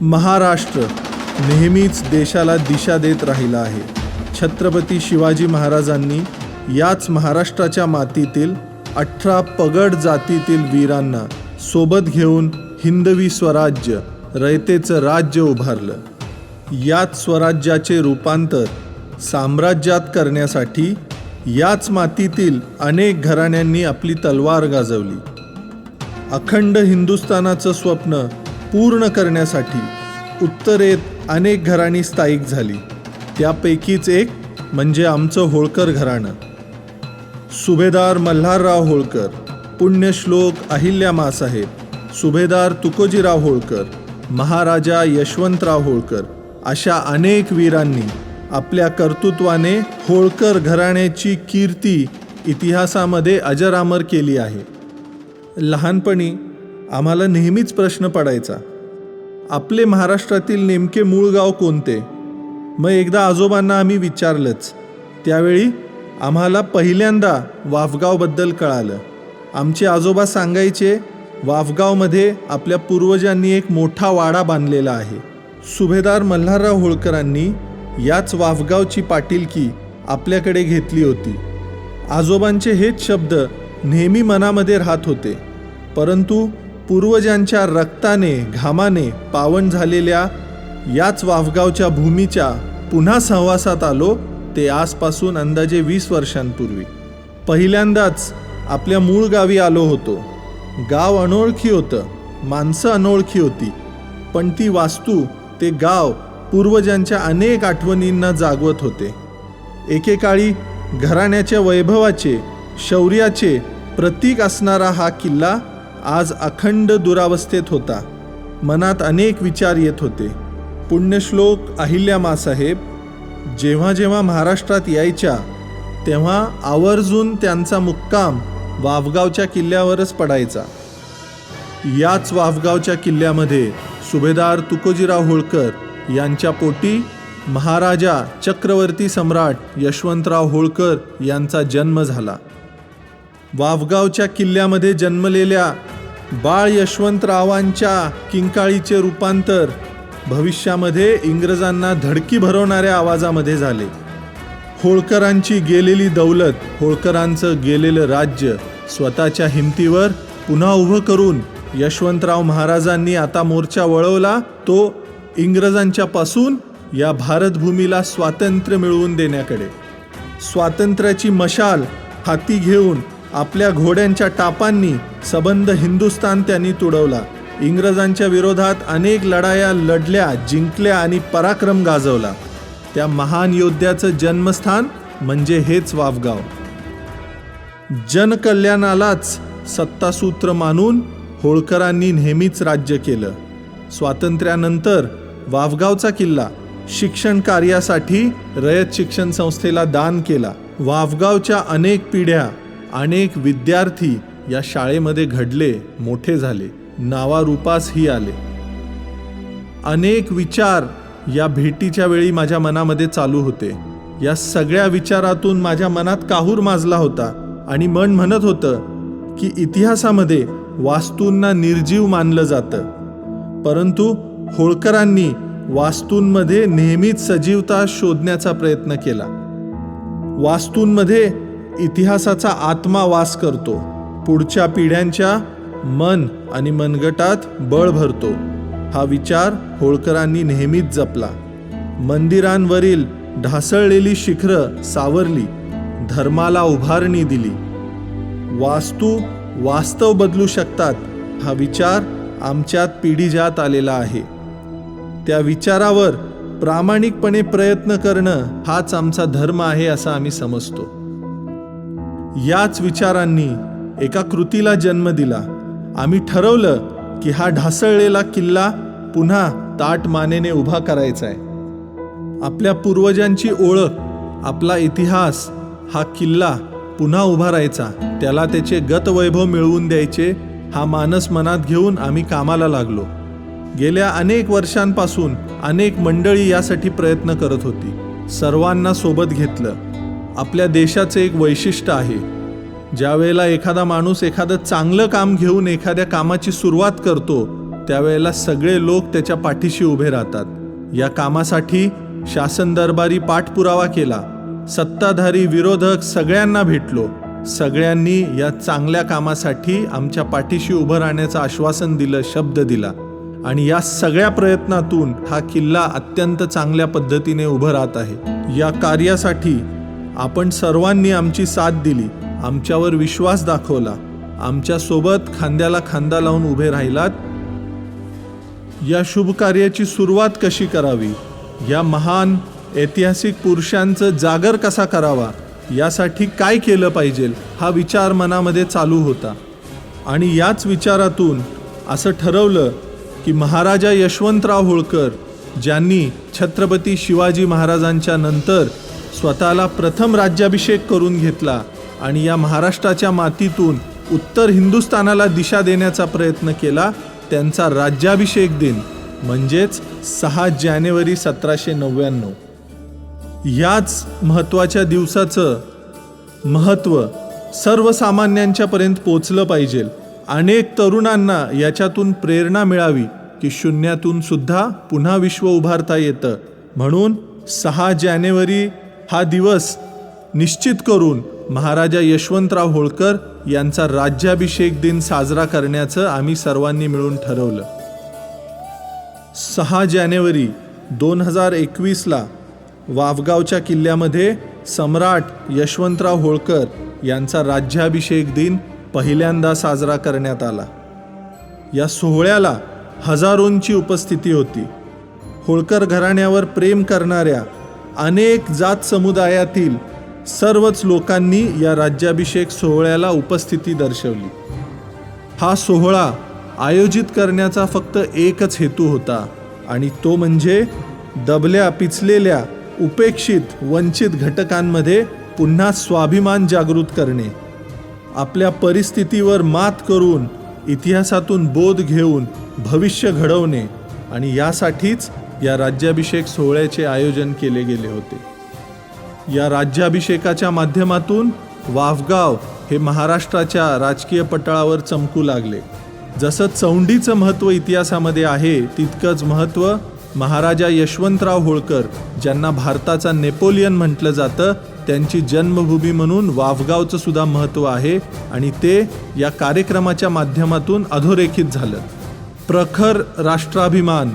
महाराष्ट्र नेहमीच देशाला दिशा देत राहिला आहे. छत्रपती शिवाजी महाराजांनी याच महाराष्ट्राच्या मातीतील 18 पगड जातीतील वीरांना सोबत घेऊन हिंदवी स्वराज्य रयतेचं राज्य उभारलं. याच स्वराज्याचे रूपांतर साम्राज्यात करण्यासाठी याच मातीतील अनेक घराण्यांनी आपली तलवार गाजवली. अखंड हिंदुस्थानाचं स्वप्न पूर्ण करण्यासाठी उत्तरेत अनेक घराणी स्थायिक झाली. त्यापैकीच एक म्हणजे आमचं होळकर घराणं. सुभेदार मल्हारराव होळकर, पुण्यश्लोक अहिल्यामासाहेब, सुभेदार तुकोजीराव होळकर, महाराजा यशवंतराव होळकर अशा अनेक वीरांनी आपल्या कर्तृत्वाने होळकर घराण्याची कीर्ती इतिहासामध्ये अजरामर केली आहे. लहानपणी आम्हाला नेहमीच प्रश्न पडायचा, आपले महाराष्ट्रातील नेमके मूळ गाव कोणते? मग एकदा आजोबांना आम्ही विचारलंच. त्यावेळी आम्हाला पहिल्यांदा वाफगावबद्दल कळालं. आमचे आजोबा सांगायचे, वाफगावमध्ये आपल्या पूर्वजांनी एक मोठा वाडा बांधलेला आहे. सुभेदार मल्हारराव होळकरांनी याच वाफगावची पाटीलकी आपल्याकडे घेतली होती. आजोबांचे हेच शब्द नेहमी मनामध्ये राहत होते. परंतु पूर्वजांच्या रक्ताने घामाने पावन झालेल्या याच वाफगावच्या भूमीच्या पुन्हा सहवासात आलो ते आजपासून अंदाजे 20 वर्षांपूर्वी. पहिल्यांदाच आपल्या मूळ गावी आलो होतो. गाव अनोळखी होतं, माणसं अनोळखी होती, पण ती वास्तू, ते गाव पूर्वजांच्या अनेक आठवणींना जागवत होते. एकेकाळी घराण्याच्या वैभवाचे, शौर्याचे प्रतीक असणारा हा किल्ला आज अखंड दुरावस्थेत होता. मनात अनेक विचार येत होते. पुण्यश्लोक अहिल्यामासाहेब जेव्हा जेव्हा महाराष्ट्रात यायच्या तेव्हा आवर्जून त्यांचा मुक्काम वाफगावच्या किल्ल्यावरच पडायचा. याच वाफगावच्या किल्ल्यामध्ये सुभेदार तुकोजीराव होळकर यांच्या पोटी महाराजा चक्रवर्ती सम्राट यशवंतराव होळकर यांचा जन्म झाला. वाफगावच्या किल्ल्यामध्ये जन्मलेल्या बाळ यशवंतरावांच्या किंकाळीचे रूपांतर भविष्यामध्ये इंग्रजांना धडकी भरवणाऱ्या आवाजामध्ये झाले. होळकरांची गेलेली दौलत, होळकरांचं गेलेलं राज्य स्वतःच्या हिमतीवर पुन्हा उभं करून यशवंतराव महाराजांनी आता मोर्चा वळवला, तो इंग्रजांच्यापासून या भारतभूमीला स्वातंत्र्य मिळवून देण्याकडे. स्वातंत्र्याची मशाल हाती घेऊन आपल्या घोड्यांच्या टापांनी सबंध हिंदुस्थान त्यांनी तुडवला. इंग्रजांच्या विरोधात अनेक लढाया लढल्या, जिंकल्या आणि पराक्रम गाजवला. त्या महान योद्ध्याचं जन्मस्थान म्हणजे हेच वाफगाव. जनकल्याणालाच सत्तासूत्र मानून होळकरांनी नेहमीच राज्य केलं. स्वातंत्र्यानंतर वाफगावचा किल्ला शिक्षण कार्यासाठी रयत शिक्षण संस्थेला दान केला. वाफगावच्या अनेक पिढ्या, अनेक विद्यार्थी या शाळेमध्ये घडले, मोठे झाले, नावारूपासही आले. अनेक विचार या भेटीच्या वेळी माझ्या मनामध्ये चालू होते. या सगळ्या विचारातून माझ्या मनात काहूर माजला होता आणि मन म्हणत होतं की इतिहासामध्ये वास्तूंना निर्जीव मानलं जातं, परंतु होळकरांनी वास्तूंमध्ये नेहमीच सजीवता शोधण्याचा प्रयत्न केला. वास्तूंमध्ये इतिहासाचा आत्मा वास करतो, पुढच्या पिढ्यांच्या मन आणि मनगटात बळ भरतो. हा विचार होळकरांनी नेहमीच जपला. मंदिरांवरील ढासळलेली शिखरं सावरली, धर्माला उभारणी दिली. वास्तू वास्तव बदलू शकतात हा विचार आमच्यात पिढीजात आलेला आहे. त्या विचारावर प्रामाणिकपणे प्रयत्न करणं हाच आमचा धर्म आहे असं आम्ही समजतो. याच विचारांनी एका कृतीला जन्म दिला. आम्ही ठरवलं की हा ढासळलेला किल्ला पुन्हा ताठ मानेने उभा करायचा आहे. आपल्या पूर्वजांची ओळख, आपला इतिहास, हा किल्ला पुन्हा उभारायचा, त्याला त्याचे गतवैभव मिळवून द्यायचे, हा मानस मनात घेऊन आम्ही कामाला लागलो. गेल्या अनेक वर्षांपासून अनेक मंडळी यासाठी प्रयत्न करत होती. सर्वांना सोबत घेतलं. आपल्या देशाचं एक वैशिष्ट्य आहे, ज्या वेळेला एखादा माणूस एखादं चांगलं काम घेऊन एखाद्या कामाची सुरुवात करतो त्यावेळेला सगळे लोक त्याच्या पाठीशी उभे राहतात। या कामासाठी शासन दरबारी पाठपुरावा केला, सत्ताधारी विरोधक सगळ्यांना भेटलो, सगळ्यांनी या चांगल्या कामासाठी आमच्या पाठीशी उभं राहण्याचं आश्वासन दिलं, शब्द दिला आणि या सगळ्या प्रयत्नातून हा किल्ला अत्यंत चांगल्या पद्धतीने उभं राहत आहे। या कार्यासाठी आपण सर्वांनी आमची साथ दिली, आमच्यावर विश्वास दाखवला, आमच्या सोबत खांद्याला खांदा लावून उभे राहिलात। या शुभ कार्याची सुरुवात कशी करावी, या महान ऐतिहासिक पुरुषांचं जागर कसा करावा, यासाठी काय केलं पाहिजे हा विचार मनामध्ये चालू होता। आणि याच विचारातून असं ठरवलं की महाराजा यशवंतराव होळकर, ज्यांनी छत्रपती शिवाजी महाराजांच्या नंतर स्वतःला प्रथम राज्याभिषेक करून घेतला आणि या महाराष्ट्राच्या मातीतून उत्तर हिंदुस्थानाला दिशा देण्याचा प्रयत्न केला, त्यांचा राज्याभिषेक दिन म्हणजेच 6 जानेवारी 1799 याच महत्त्वाच्या दिवसाचं महत्त्व सर्वसामान्यांच्या पर्यंत पोचलं पाहिजे। अनेक तरुणांना याच्यातून प्रेरणा मिळावी की शून्यातून सुद्धा पुन्हा विश्व उभारता येतं। म्हणून 6 जानेवारी हा दिवस निश्चित करून महाराजा यशवंतराव होळकर यांचा राज्याभिषेक दिन साजरा करण्याचं आम्ही सर्वांनी मिळून ठरवलं। 6 जानेवारी 2021ला वावगावच्या किल्ल्यामध्ये सम्राट यशवंतराव होळकर यांचा राज्याभिषेक दिन पहिल्यांदा साजरा करण्यात आला। या सोहळ्याला हजारोंची उपस्थिती होती। होळकर घराण्यावर प्रेम करणाऱ्या अनेक जात समुदायातील सर्वच लोकांनी या राज्याभिषेक सोहळ्याला उपस्थिती दर्शवली। हा सोहळा आयोजित करण्याचा फक्त एकच हेतू होता आणि तो म्हणजे दबल्या, पिचलेल्या, उपेक्षित, वंचित घटकांमध्ये पुन्हा स्वाभिमान जागृत करणे, आपल्या परिस्थितीवर मात करून इतिहासातून बोध घेऊन भविष्य घडवणे आणि यासाठीच या राज्याभिषेक सोहळ्याचे आयोजन केले गेले होते। या राज्याभिषेकाच्या माध्यमातून वावगाव हे महाराष्ट्राच्या राजकीय पटलावर चमकू लागले। जसं चौंडीचं महत्त्व इतिहासामध्ये आहे, तितकंच महत्त्व महाराजा यशवंतराव होळकर, ज्यांना भारताचा नेपोलियन म्हटलं जातं, त्यांची जन्मभूमी म्हणून वावगावचं सुद्धा महत्त्व आहे आणि ते या कार्यक्रमाच्या माध्यमातून अधोरेखित झालं। प्रखर राष्ट्राभिमान,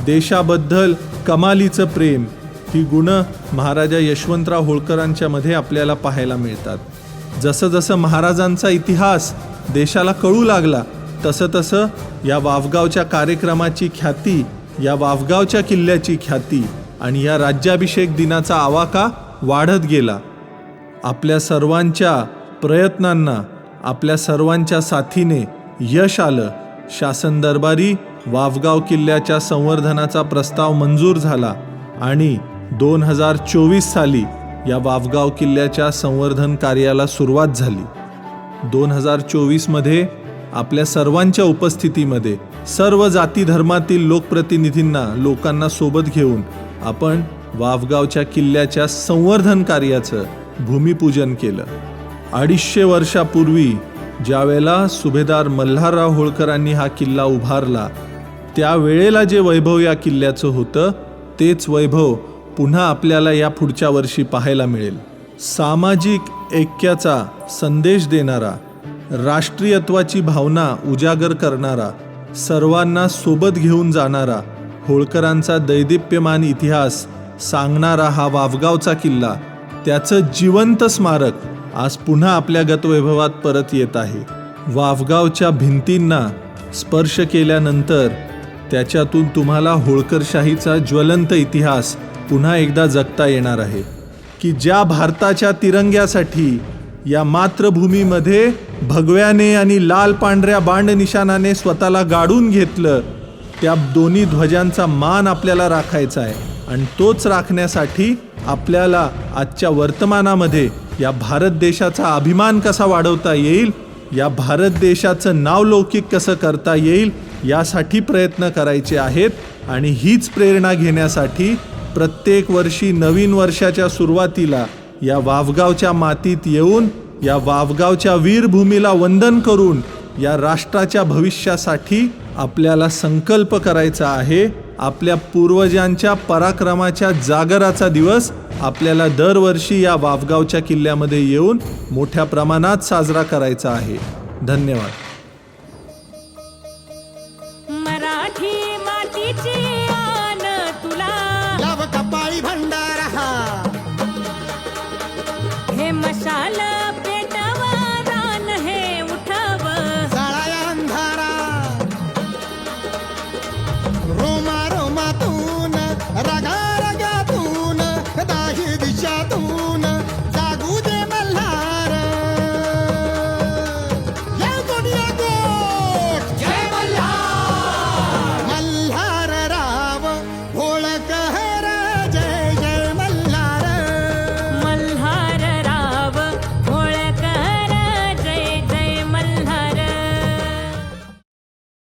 देशाबद्दल कमालीचं प्रेम ही गुणं महाराजा यशवंतराव होळकरांच्या मध्ये आपल्याला पाहायला मिळतात। जसं जसं महाराजांचा इतिहास देशाला कळू लागला तसं तसं या वावगावच्या कार्यक्रमाची ख्याती, या वावगावच्या किल्ल्याची ख्याती आणि या राज्याभिषेक दिनाचा आवाका वाढत गेला। आपल्या सर्वांच्या प्रयत्नांना, आपल्या सर्वांच्या साथीने यश आलं। शासन दरबारी वावगाव किल्ल्याच्या संवर्धनाचा प्रस्ताव मंजूर झाला आणि 2024 साली या वावगाव किल्ल्याच्या संवर्धन कार्याला सुरुवात झाली। 2024 मध्ये आपल्या सर्वांच्या उपस्थितीमध्ये सर्व जाती धर्मातील लोकप्रतिनिधींना, लोकांना सोबत घेऊन आपण वावगावच्या किल्ल्याच्या संवर्धन कार्याचं भूमिपूजन केलं। 250 वर्षापूर्वी ज्यावेळेला सुभेदार मल्हारराव होळकरांनी हा किल्ला उभारला, त्यावेळेला जे वैभव या किल्ल्याचं होतं, तेच वैभव पुन्हा आपल्याला या पुढच्या वर्षी पाहायला मिळेल। सामाजिक ऐक्याचा संदेश देणारा, राष्ट्रीयत्वाची भावना उजागर करणारा, सर्वांना सोबत घेऊन जाणारा, होळकरांचा दैदिप्यमान इतिहास सांगणारा हा वावगावचा किल्ला, त्याचं जिवंत स्मारक आज पुन्हा आपल्या गतवैभवात परत येत आहे। वावगावच्या भिंतींना स्पर्श केल्यानंतर त्याच्यातून तुम्हाला होळकरशाहीचा ज्वलंत इतिहास पुन्हा एकदा जगता येणार आहे की ज्या भारताच्या तिरंग्यासाठी या मातृभूमीमध्ये भगव्याने आणि लाल पांढऱ्या बांड निशाणाने स्वतःला गाडून घेतलं, त्या दोन्ही ध्वजांचा मान आपल्याला राखायचा आहे आणि तोच राखण्यासाठी आपल्याला आजच्या वर्तमानामध्ये या भारत देशाचा अभिमान कसा वाढवता येईल, या भारत देशाचं नावलौकिक कसं करता येईल, यासाठी प्रयत्न करायचे आहेत। आणि हीच प्रेरणा घेण्यासाठी प्रत्येक वर्षी नवीन वर्षाच्या सुरुवातीला या वावगावच्या मातीत येऊन, या वावगावच्या वीरभूमीला वंदन करून या राष्ट्राच्या भविष्यासाठी आपल्याला संकल्प करायचा आहे. आपल्या पूर्वजांच्या पराक्रमाच्या जागराचा दिवस आपल्याला दरवर्षी या वाफगावच्या किल्ल्यामध्ये येऊन मोठ्या प्रमाणात साजरा करायचा आहे. धन्यवाद. मराठी मातीची आन तुला लाव कपाळी भंडारा हे मशाल